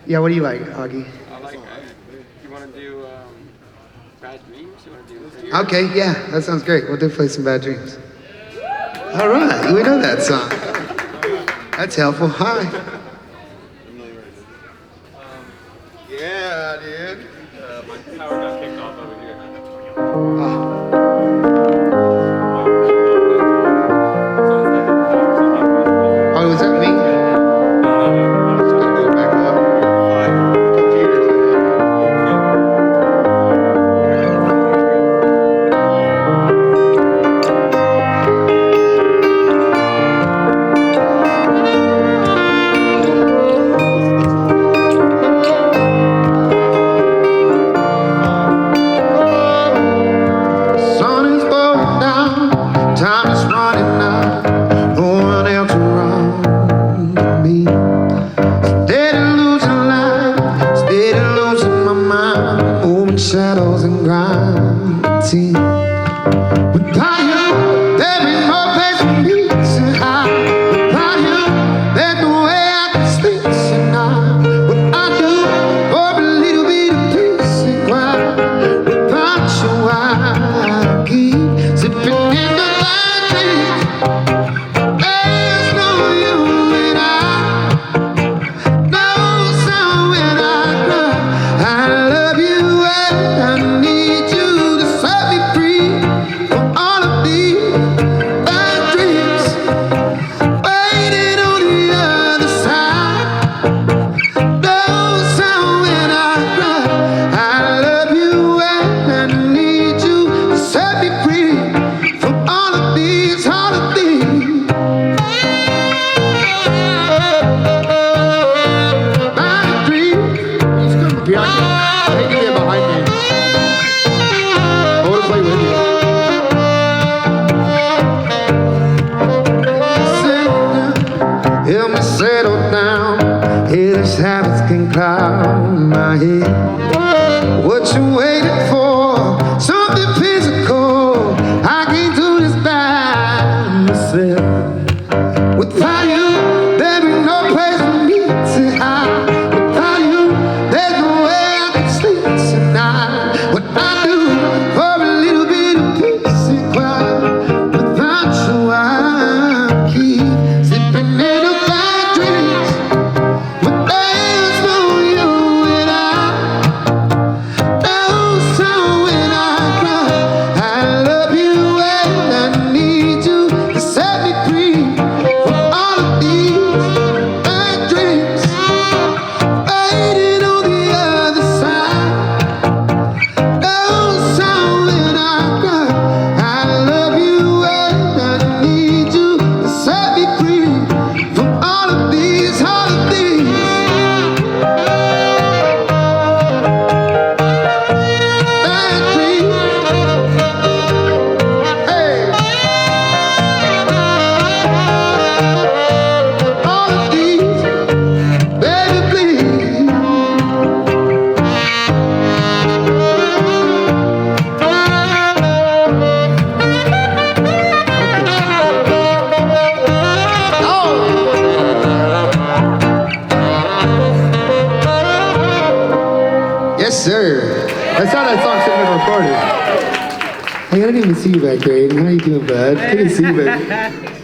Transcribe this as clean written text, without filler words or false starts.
Yeah, what do you like, Augie? I like, you want to do Bad Dreams? You want to do Okay, yeah, that sounds great. We'll do play some Bad Dreams. All right, we know that song. That's helpful. Hi. Yeah, dude. My power got kicked off over here. Oh, was that me? Just gotta go back up. Computers. Sun is going down, time is running out, no one else around me. Steady losing life, steady losing my mind, moving shadows and grinding. Without you, there ain't no place for me to hide. Without you, there's no way I can sleep tonight. Without you, for a little bit of peace and quiet. Without you, I keep sipping in the bad dreams. There's no you and I, no sound when I cry. I love you and I need you to set me free from all of these bad dreams. Waiting on the other side, no sound when I cry. I love you and I need you to set me free from all of these things. Bad dreams. He's coming behind me. Take it behind me. I want to play with you. Help me settle down. Hellish habits can cloud my head. What you waiting for? Something physical. I can't do this by myself. Without you, there ain't no place for me to hide. Without you, there's no way I can sleep tonight. What I do for a little bit of peace and quiet. Without you, I keep sipping in the bad dreams. But there's no you and I, no sound when I cry. I love you and I need you to set me free from all of these bad dreams. Waiting on the other side, no sound when I cry. I love you and I need you to set me free from all of these things. Bad dreams. Hey. All of these, baby, please. Yes, sir. That's how that song should have been recorded. Hey, I didn't even see you back there, Aiden. How you doing, bud? Good to see you, baby.